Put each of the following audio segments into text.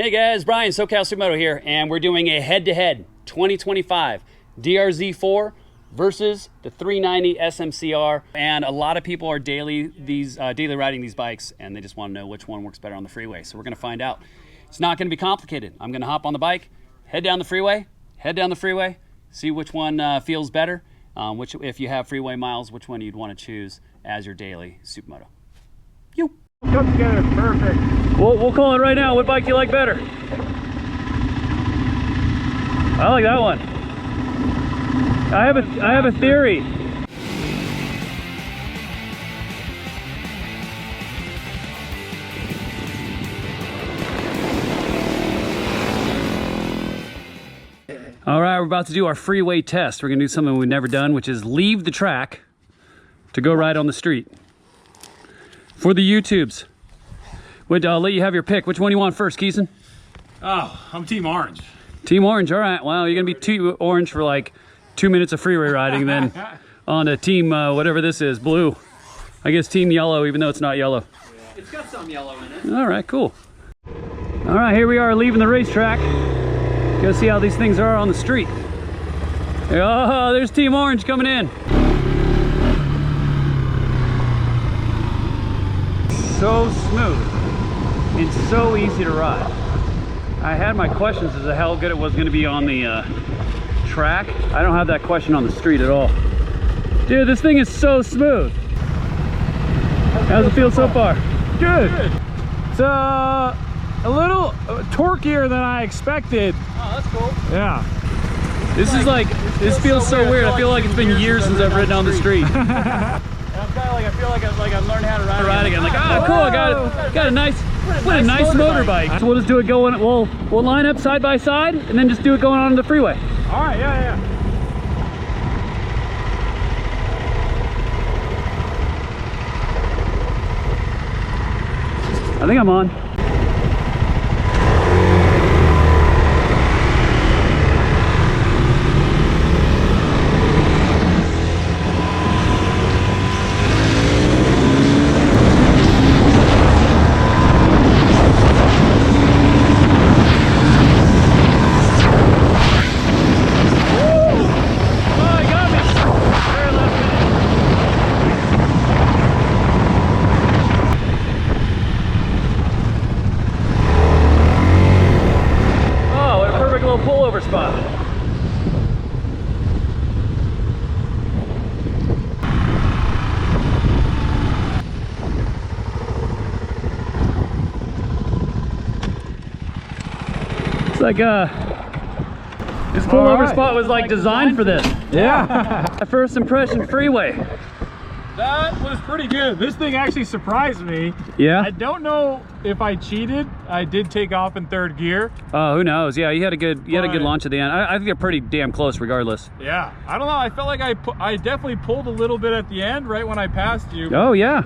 Hey guys, Brian, SoCal Supermoto here, and we're doing a head-to-head 2025 DR-Z4 versus the 390 SMC-R. And a lot of people are daily riding these bikes, and they just want to know which one works better on the freeway. So we're going to find out. It's not going to be complicated. I'm going to hop on the bike, head down the freeway, see which one feels better. If you have freeway miles, which one you'd want to choose as your daily supermoto. You. Come together, perfect. We'll call it right now. What bike do you like better? I like that one. I have a theory. All right, we're about to do our freeway test. We're gonna do something we've never done, which is leave the track to go ride on the street. For the YouTubes. I'll let you have your pick. Which one do you want first, Keeson? Oh, I'm Team Orange. Team Orange, all right. Well, you're gonna be Team Orange for like 2 minutes of freeway riding, then on to Team whatever this is, Blue. I guess Team Yellow, even though it's not yellow. Yeah. It's got some yellow in it. All right, cool. All right, here we are leaving the racetrack. Go see how these things are on the street. Oh, there's Team Orange coming in. So smooth and so easy to ride. I had my questions as to how good it was going to be on the track. I don't have that question on the street at all. Dude, this thing is so smooth. How's it feel so far? Good. It's a little torquier than I expected. Oh, that's cool. Yeah. This feels so weird. I feel like it's been years since I've ridden on the street. I'm kind of like, I feel like I'm learning how to ride again. Like, ah, cool, I got a nice motorbike. So we'll just do it going, we'll line up side by side and then just do it going on the freeway. All right, yeah. I think I'm on. Pullover spot. It's like this pullover spot was like designed for this. Yeah. My first impression freeway. That was pretty good. This thing actually surprised me. Yeah? I don't know if I cheated. I did take off in third gear. Oh, who knows? Yeah, you had a good launch at the end. I think they're pretty damn close regardless. Yeah. I don't know. I felt like I definitely pulled a little bit at the end right when I passed you. Oh, yeah.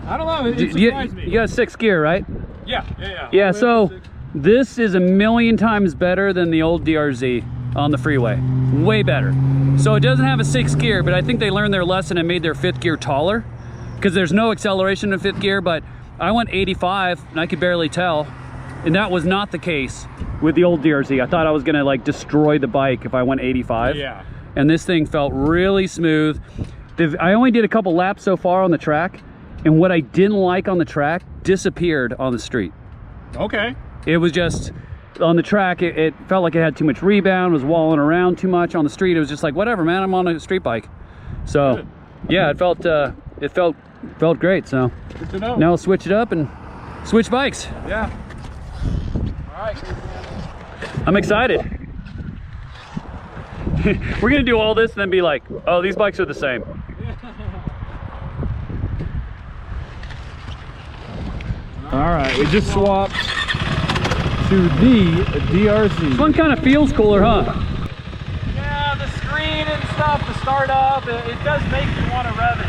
I don't know. It surprised me. You got 6th gear, right? Yeah. Yeah, so this is a million times better than the old DR-Z on the freeway. Way better. So it doesn't have a 6th gear, but I think they learned their lesson and made their 5th gear taller because there's no acceleration in 5th gear, but I went 85 and I could barely tell. And that was not the case with the old DR-Z. I thought I was gonna like destroy the bike if I went 85. Yeah. And this thing felt really smooth. I only did a couple laps so far on the track, and what I didn't like on the track disappeared on the street. Okay. It was just, on the track, it felt like it had too much rebound, was walling around too much. On the street, it was just like, whatever, man, I'm on a street bike. So, good. Yeah, it felt great. So, good to know. Now I'll switch it up and switch bikes. Yeah. All right. I'm excited. We're gonna do all this and then be like, oh, these bikes are the same. All right, we just swapped to the DR-Z. This one kind of feels cooler, huh? Yeah, the screen and stuff to start up, it does make you want to rev it.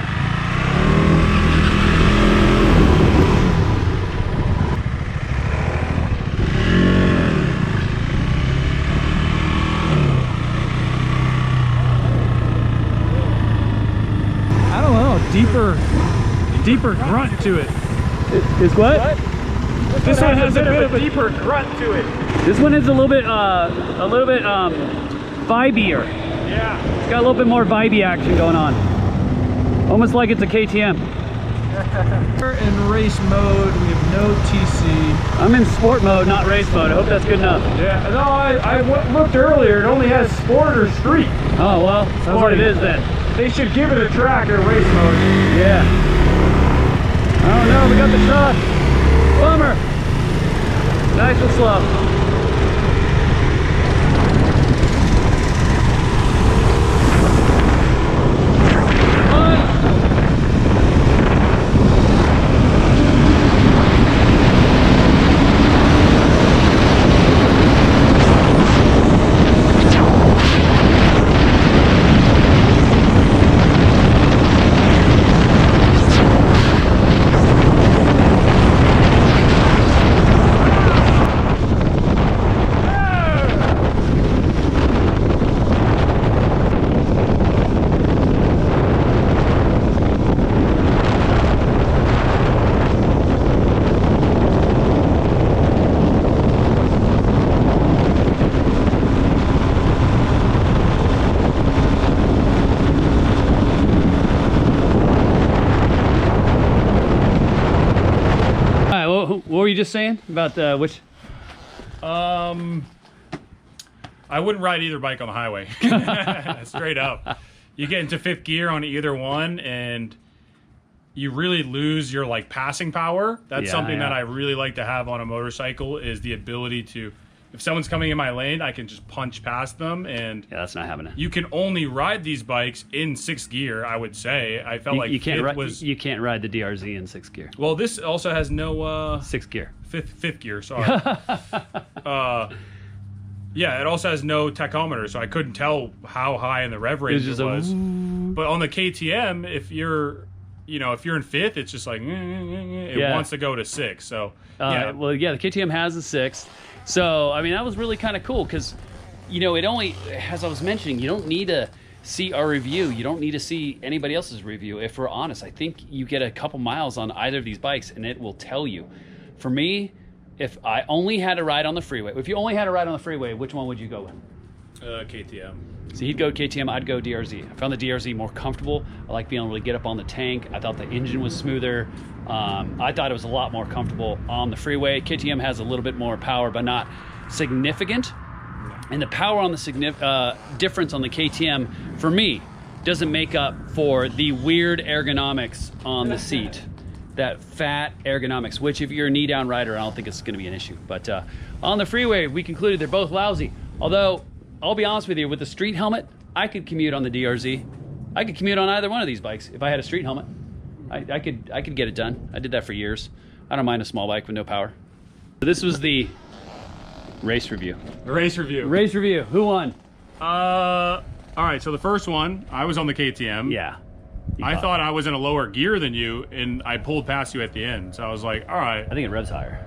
deeper grunt to it. Is what? This one has a bit of a deeper grunt to it. This one is a little bit vibier. Yeah. It's got a little bit more vibey action going on. Almost like it's a KTM. We're in race mode. We have no TC. I'm in sport mode, not race mode. I hope that's good enough. Yeah. No, I looked earlier. It only has sport or street. Oh well, that's what it is then. They should give it a track in race mode. Yeah. Oh no, we got the shot. Bummer. Nice and slow. What were you just saying about which? I wouldn't ride either bike on the highway. Straight up. You get into fifth gear on either one and you really lose your like passing power. That's something that I really like to have on a motorcycle, is the ability to, if someone's coming in my lane, I can just punch past them. And yeah, that's not happening. You can only ride these bikes in sixth gear, I would say. I felt like you can't ride the DR-Z in sixth gear. Well, this also has no sixth gear. Fifth gear, sorry. Yeah, it also has no tachometer, so I couldn't tell how high in the rev range it was. But on the KTM, if you're in fifth, it's just like it wants to go to six. So yeah. Well, yeah, the KTM has a sixth. So I mean, that was really kind of cool because, it only, as I was mentioning, you don't need to see our review. You don't need to see anybody else's review. If we're honest, I think you get a couple miles on either of these bikes, and it will tell you. For me, if I only had to ride on the freeway, which one would you go with? KTM. So he'd go KTM, I'd go DR-Z. I found the DR-Z more comfortable. I like being able to get up on the tank. I thought the engine was smoother. I thought it was a lot more comfortable on the freeway. KTM has a little bit more power, but not significant. And the power on the difference on the KTM, for me, doesn't make up for the weird ergonomics on the seat. That fat ergonomics, which if you're a knee-down rider, I don't think it's going to be an issue. But on the freeway, we concluded they're both lousy. Although, I'll be honest with you, with the street helmet, I could commute on the DR-Z. I could commute on either one of these bikes if I had a street helmet. I could get it done. I did that for years. I don't mind a small bike with no power. So this was the race review. Race review. Race review. Who won? All right, so the first one, I was on the KTM. Yeah. I thought I was in a lower gear than you, and I pulled past you at the end. So I was like, all right. I think it revs higher.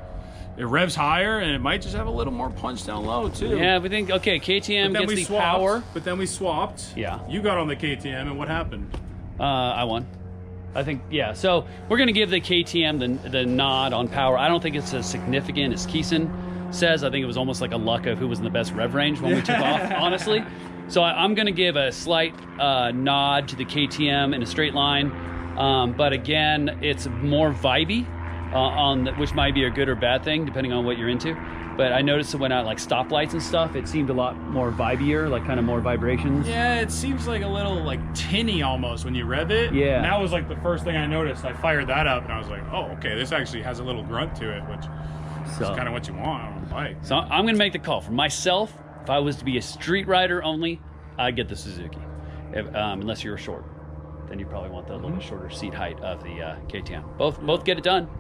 It revs higher, and it might just have a little more punch down low, too. Yeah, we think, okay, KTM gets the power. But then we swapped. Yeah. You got on the KTM, and what happened? I won. I think, yeah. So we're going to give the KTM the nod on power. I don't think it's as significant as Keeson says. I think it was almost like a luck of who was in the best rev range when we took off, honestly. So I'm going to give a slight nod to the KTM in a straight line. But again, it's more vibey, which might be a good or bad thing, depending on what you're into. But I noticed that when I like stoplights and stuff, it seemed a lot more vibier, like kind of more vibrations. Yeah, it seems like a little like tinny almost when you rev it. Yeah. And that was like the first thing I noticed. I fired that up and I was like, oh, okay, this actually has a little grunt to it, which is kind of what you want on a bike. So I'm going to make the call. For myself, if I was to be a street rider only, I'd get the Suzuki. Unless you're short, then you probably want the little shorter seat height of the KTM. Both get it done.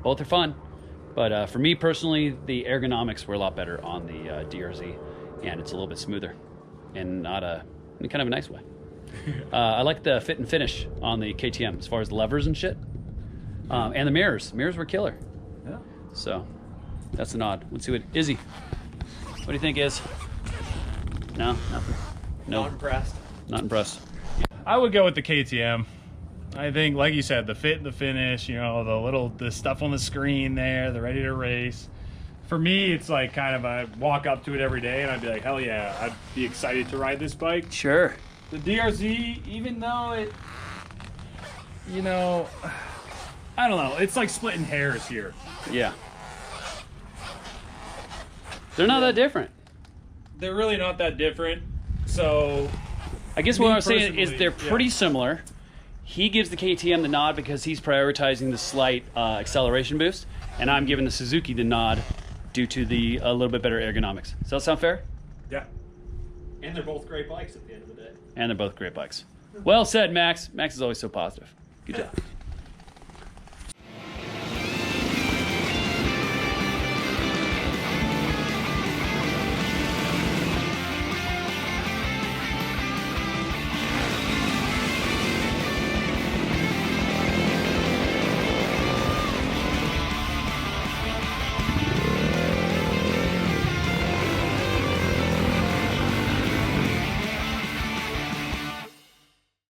Both are fun. But for me personally, the ergonomics were a lot better on the DR-Z, and it's a little bit smoother, and in kind of a nice way. I like the fit and finish on the KTM as far as the levers and shit, and the mirrors. Mirrors were killer. Yeah. So that's a nod. Let's see what Izzy. What do you think, Iz? No, nothing. No. Not impressed. Not impressed. I would go with the KTM. I think, like you said, the fit and the finish, you know, the stuff on the screen there, the ready to race. For me, it's like kind of I walk up to it every day and I'd be like, hell yeah, I'd be excited to ride this bike. Sure. The DR-Z, even though it, you know, I don't know, it's like splitting hairs here. Yeah. They're not that different. They're really not that different. So I guess what I'm saying is they're pretty similar. He gives the KTM the nod because he's prioritizing the slight acceleration boost, and I'm giving the Suzuki the nod due to the a little bit better ergonomics. Does that sound fair? Yeah. And they're both great bikes at the end of the day. And they're both great bikes. Well said, Max. Max is always so positive. Good job.